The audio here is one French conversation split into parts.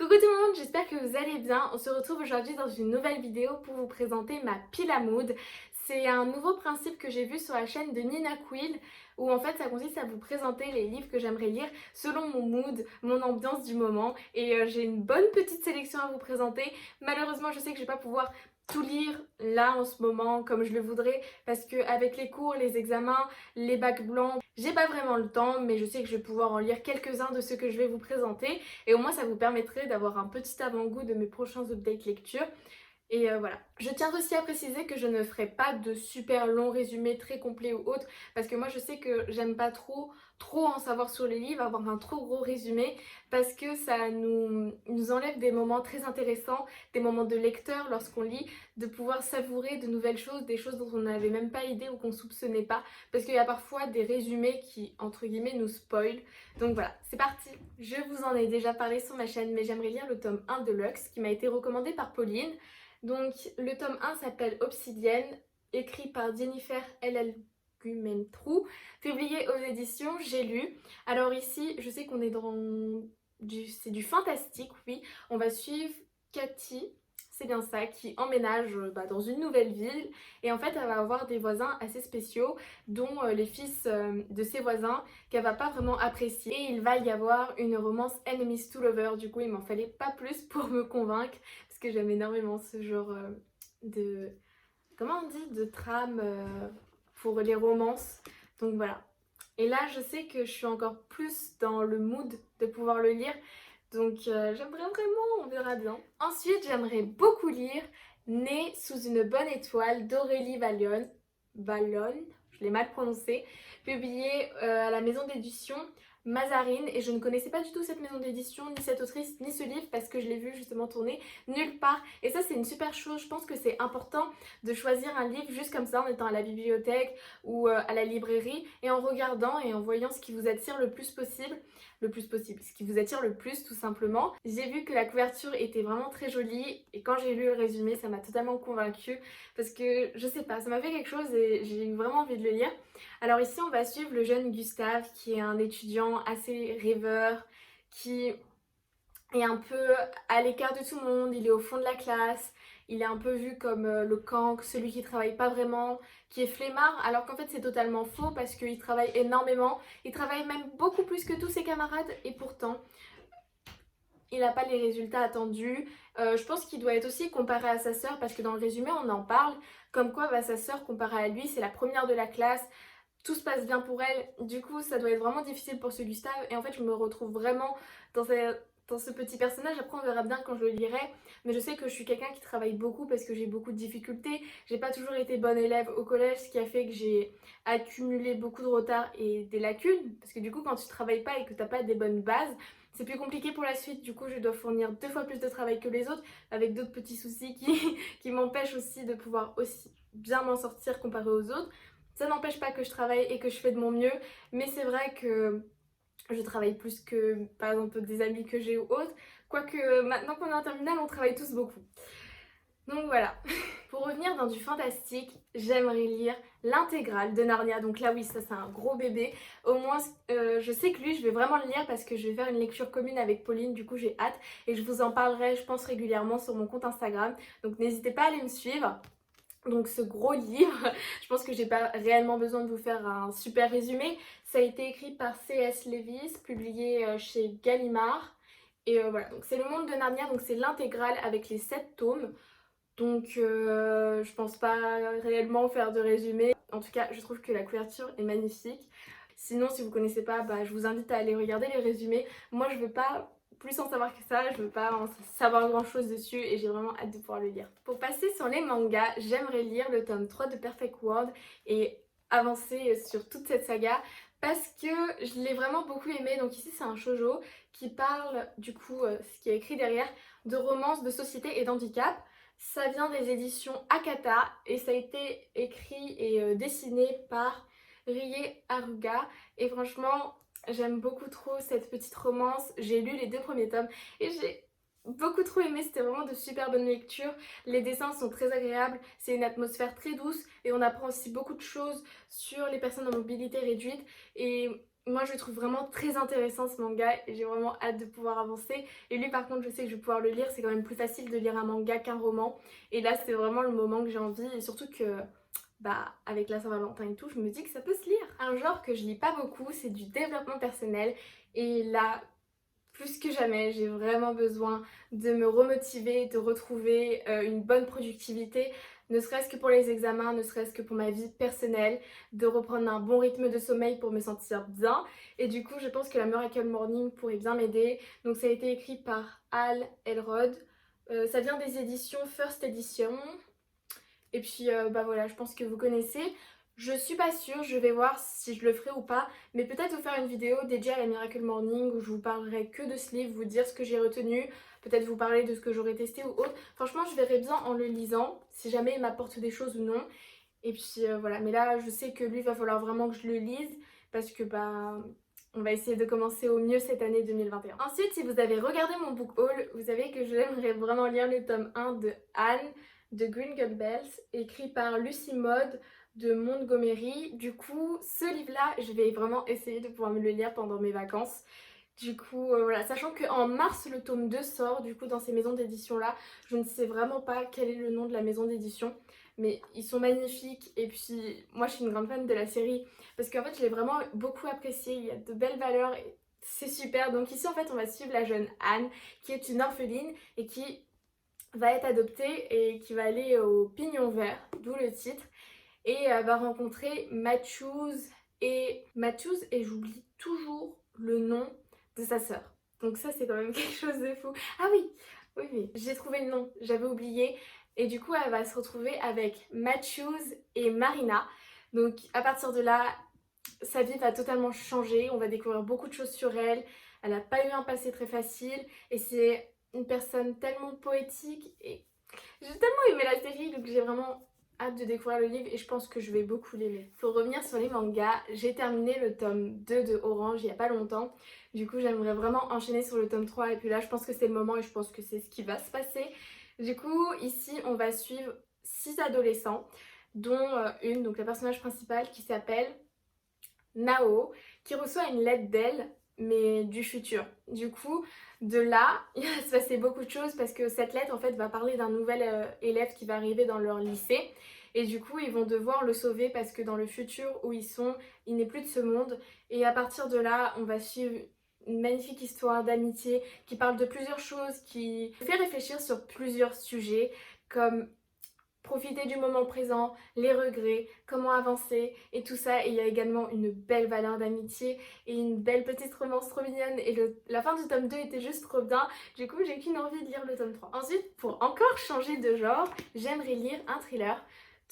Coucou tout le monde, j'espère que vous allez bien. On se retrouve aujourd'hui dans une nouvelle vidéo pour vous présenter ma pile à mood. C'est un nouveau principe que j'ai vu sur la chaîne de Nina Quill où en fait ça consiste à vous présenter les livres que j'aimerais lire selon mon mood, mon ambiance du moment et j'ai une bonne petite sélection à vous présenter. Malheureusement je sais que je vais pas pouvoir tout lire là en ce moment comme je le voudrais parce que avec les cours, les examens, les bacs blancs, j'ai pas vraiment le temps mais je sais que je vais pouvoir en lire quelques-uns de ceux que je vais vous présenter. Et au moins ça vous permettrait d'avoir un petit avant-goût de mes prochains updates lecture. Et voilà. Je tiens aussi à préciser que je ne ferai pas de super longs résumés très complets ou autres parce que moi je sais que j'aime pas trop en savoir sur les livres, avoir un trop gros résumé parce que ça nous enlève des moments très intéressants, des moments de lecteur lorsqu'on lit, de pouvoir savourer de nouvelles choses, des choses dont on n'avait même pas idée ou qu'on soupçonnait pas parce qu'il y a parfois des résumés qui entre guillemets nous spoilent. Donc voilà, c'est parti. Je vous en ai déjà parlé sur ma chaîne mais j'aimerais lire le tome 1 de Lux qui m'a été recommandé par Pauline. Donc le tome 1 s'appelle Obsidienne, écrit par Jennifer LL Gumentrou, publié aux éditions J'ai lu. Alors ici, je sais qu'on est dans c'est du fantastique, oui. On va suivre Cathy, c'est bien ça, qui emménage dans une nouvelle ville. Et en fait, elle va avoir des voisins assez spéciaux, dont les fils de ses voisins, qu'elle va pas vraiment apprécier. Et il va y avoir une romance enemies to lovers. Du coup, il m'en fallait pas plus pour me convaincre parce que j'aime énormément ce genre de... Comment on dit? De trame pour les romances. Donc voilà. Et là, je sais que je suis encore plus dans le mood de pouvoir le lire. Donc j'aimerais vraiment, on verra bien. Ensuite, j'aimerais beaucoup lire Née sous une bonne étoile d'Aurélie Vallon, je l'ai mal prononcé, publié à la maison d'édition Mazarine. Et je ne connaissais pas du tout cette maison d'édition, ni cette autrice, ni ce livre parce que je l'ai vu justement tourner nulle part. Et ça, c'est une super chose. Je pense que c'est important de choisir un livre juste comme ça en étant à la bibliothèque ou à la librairie et en regardant et en voyant ce qui vous attire le plus possible, ce qui vous attire le plus tout simplement. J'ai vu que la couverture était vraiment très jolie et quand j'ai lu le résumé ça m'a totalement convaincue parce que je sais pas, ça m'a fait quelque chose et j'ai eu vraiment envie de le lire. Alors ici on va suivre le jeune Gustave qui est un étudiant assez rêveur, qui est un peu à l'écart de tout le monde, il est au fond de la classe, il est un peu vu comme le cancre, celui qui travaille pas vraiment, qui est flemmard, alors qu'en fait c'est totalement faux parce qu'il travaille énormément, il travaille même beaucoup plus que tous ses camarades et pourtant il n'a pas les résultats attendus. Je pense qu'il doit être aussi comparé à sa sœur parce que dans le résumé on en parle, comme quoi sa sœur comparée à lui c'est la première de la classe, tout se passe bien pour elle, du coup ça doit être vraiment difficile pour ce Gustave et en fait je me retrouve vraiment dans ce petit personnage. Après on verra bien quand je le lirai, mais je sais que je suis quelqu'un qui travaille beaucoup parce que j'ai beaucoup de difficultés, j'ai pas toujours été bonne élève au collège, ce qui a fait que j'ai accumulé beaucoup de retard et des lacunes, parce que du coup quand tu travailles pas et que t'as pas des bonnes bases, c'est plus compliqué pour la suite. Du coup je dois fournir 2 fois plus de travail que les autres avec d'autres petits soucis qui m'empêchent aussi de pouvoir aussi bien m'en sortir comparé aux autres. Ça n'empêche pas que je travaille et que je fais de mon mieux, mais c'est vrai que je travaille plus que par exemple des amis que j'ai ou autres. Quoique maintenant qu'on est en terminale, on travaille tous beaucoup. Donc voilà. Pour revenir dans du fantastique, j'aimerais lire l'intégrale de Narnia. Donc là oui, ça c'est un gros bébé. Au moins, je sais que lui, je vais vraiment le lire parce que je vais faire une lecture commune avec Pauline. Du coup, j'ai hâte. Et je vous en parlerai, je pense, régulièrement sur mon compte Instagram. Donc n'hésitez pas à aller me suivre. Donc ce gros livre, je pense que j'ai pas réellement besoin de vous faire un super résumé. Ça a été écrit par C.S. Lewis, publié chez Gallimard. Et voilà, donc c'est le monde de Narnia, donc c'est l'intégrale avec les 7 tomes. Donc je pense pas réellement faire de résumé. En tout cas, je trouve que la couverture est magnifique. Sinon, si vous connaissez pas, je vous invite à aller regarder les résumés. Moi, je veux pas plus en savoir que ça, je veux pas en savoir grand chose dessus et j'ai vraiment hâte de pouvoir le lire. Pour passer sur les mangas, j'aimerais lire le tome 3 de Perfect World et avancer sur toute cette saga parce que je l'ai vraiment beaucoup aimé. Donc ici c'est un shoujo qui parle du coup, ce qui est écrit derrière, de romance, de société et d'handicap. Ça vient des éditions Akata et ça a été écrit et dessiné par Rie Haruga et franchement j'aime beaucoup trop cette petite romance. J'ai lu les 2 premiers tomes et j'ai beaucoup trop aimé, c'était vraiment de super bonnes lectures. Les dessins sont très agréables, c'est une atmosphère très douce et on apprend aussi beaucoup de choses sur les personnes en mobilité réduite. Et Moi je le trouve vraiment très intéressant ce manga et j'ai vraiment hâte de pouvoir avancer. Et lui par contre je sais que je vais pouvoir le lire, c'est quand même plus facile de lire un manga qu'un roman. Et là c'est vraiment le moment que j'ai envie et surtout que bah avec la Saint-Valentin et tout, je me dis que ça peut se lire. Un genre que je lis pas beaucoup, c'est du développement personnel. Et là, plus que jamais, j'ai vraiment besoin de me remotiver, de retrouver une bonne productivité, ne serait-ce que pour les examens, ne serait-ce que pour ma vie personnelle, de reprendre un bon rythme de sommeil pour me sentir bien. Et du coup, je pense que la Miracle Morning pourrait bien m'aider. Donc ça a été écrit par Al Elrod. Ça vient des éditions First Edition. Et puis bah voilà, je pense que vous connaissez. Je suis pas sûre, je vais voir si je le ferai ou pas, mais peut-être vous faire une vidéo dédiée à la Miracle Morning où je vous parlerai que de ce livre, vous dire ce que j'ai retenu, peut-être vous parler de ce que j'aurais testé ou autre. Franchement, je verrai bien en le lisant, si jamais il m'apporte des choses ou non. Et puis voilà, mais là, je sais que lui, il va falloir vraiment que je le lise, parce que bah... On va essayer de commencer au mieux cette année 2021. Ensuite, si vous avez regardé mon book haul, vous savez que j'aimerais vraiment lire le tome 1 de Anne de Green Gun Bells, écrit par Lucy Maud de Montgomery. Du coup, ce livre-là, je vais vraiment essayer de pouvoir me le lire pendant mes vacances. Du coup, voilà, sachant qu'en mars, le tome 2 sort, du coup, dans ces maisons d'édition-là, je ne sais vraiment pas quel est le nom de la maison d'édition, mais ils sont magnifiques. Et puis, moi, je suis une grande fan de la série, parce qu'en fait, je l'ai vraiment beaucoup appréciée, il y a de belles valeurs, et c'est super. Donc ici, en fait, on va suivre la jeune Anne, qui est une orpheline, et qui va être adoptée, et qui va aller au Pignon Vert, d'où le titre, et va rencontrer Matthews, et j'oublie toujours le nom de sa sœur. Donc ça c'est quand même quelque chose de fou. Ah oui, oui, oui, j'ai trouvé le nom, j'avais oublié. Et du coup elle va se retrouver avec Matthews et Marina. Donc à partir de là, sa vie va totalement changer, on va découvrir beaucoup de choses sur elle. Elle n'a pas eu un passé très facile et c'est une personne tellement poétique et j'ai tellement aimé la série, donc j'ai vraiment hâte de découvrir le livre et je pense que je vais beaucoup l'aimer. Pour revenir sur les mangas, j'ai terminé le tome 2 de Orange il n'y a pas longtemps. Du coup, j'aimerais vraiment enchaîner sur le tome 3 et puis là, je pense que c'est le moment et je pense que c'est ce qui va se passer. Du coup, ici, on va suivre 6 adolescents, dont une, donc la personnage principale qui s'appelle Nao, qui reçoit une lettre d'elle, mais du futur. Du coup, de là, il va se passer beaucoup de choses parce que cette lettre, en fait, va parler d'un nouvel élève qui va arriver dans leur lycée. Et du coup, ils vont devoir le sauver parce que dans le futur où ils sont, il n'est plus de ce monde. Et à partir de là, on va suivre une magnifique histoire d'amitié qui parle de plusieurs choses, qui fait réfléchir sur plusieurs sujets, comme profiter du moment présent, les regrets, comment avancer et tout ça. Et il y a également une belle valeur d'amitié et une belle petite romance trop mignonne. Et la fin du tome 2 était juste trop bien. Du coup, j'ai qu'une envie de lire le tome 3. Ensuite, pour encore changer de genre, j'aimerais lire un thriller.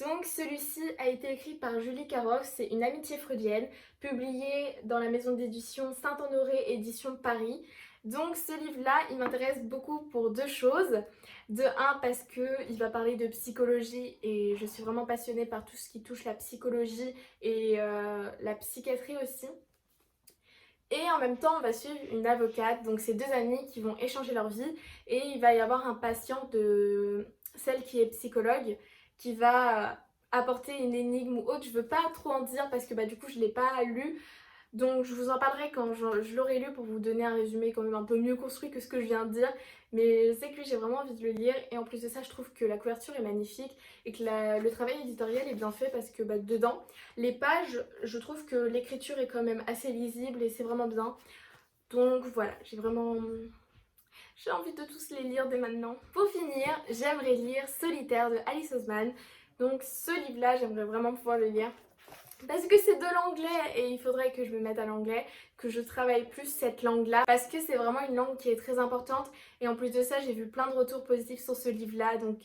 Donc celui-ci a été écrit par Julie Caroff, c'est une amitié freudienne, publiée dans la maison d'édition Saint-Honoré Édition Paris. Donc ce livre-là, il m'intéresse beaucoup pour deux choses. De un, parce qu'il va parler de psychologie et je suis vraiment passionnée par tout ce qui touche la psychologie et la psychiatrie aussi. Et en même temps, on va suivre une avocate, donc c'est deux amies qui vont échanger leur vie et il va y avoir un patient de celle qui est psychologue qui va apporter une énigme ou autre. Je veux pas trop en dire parce que bah, du coup je l'ai pas lu. Donc je vous en parlerai quand je l'aurai lu pour vous donner un résumé quand même un peu mieux construit que ce que je viens de dire. Mais je sais que lui j'ai vraiment envie de le lire et en plus de ça je trouve que la couverture est magnifique et que le travail éditorial est bien fait parce que bah, dedans les pages je trouve que l'écriture est quand même assez lisible et c'est vraiment bien. Donc voilà, j'ai envie de tous les lire dès maintenant. Pour finir, j'aimerais lire Solitaire de Alice Oseman. Donc ce livre là j'aimerais vraiment pouvoir le lire. Parce que c'est de l'anglais et il faudrait que je me mette à l'anglais, que je travaille plus cette langue-là parce que c'est vraiment une langue qui est très importante et en plus de ça j'ai vu plein de retours positifs sur ce livre-là donc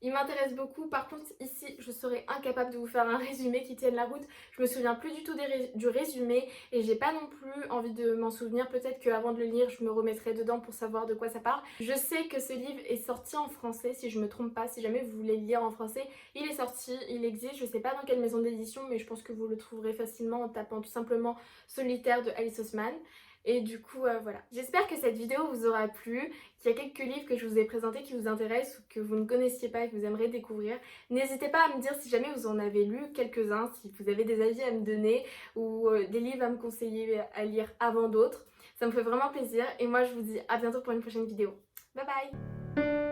il m'intéresse beaucoup. Par contre ici je serais incapable de vous faire un résumé qui tienne la route, je me souviens plus du tout du résumé et j'ai pas non plus envie de m'en souvenir. Peut-être qu'avant de le lire je me remettrai dedans pour savoir de quoi ça parle. Je sais que ce livre est sorti en français si je me trompe pas, si jamais vous voulez le lire en français. Il est sorti, il existe, je sais pas dans quelle maison d'édition mais je pense que vous le trouverez facilement en tapant tout simplement Solitaire de Alice Oseman. Et du coup, voilà. J'espère que cette vidéo vous aura plu, qu'il y a quelques livres que je vous ai présentés qui vous intéressent ou que vous ne connaissiez pas et que vous aimeriez découvrir. N'hésitez pas à me dire si jamais vous en avez lu quelques-uns, si vous avez des avis à me donner ou des livres à me conseiller à lire avant d'autres. Ça me fait vraiment plaisir et moi je vous dis à bientôt pour une prochaine vidéo. Bye bye!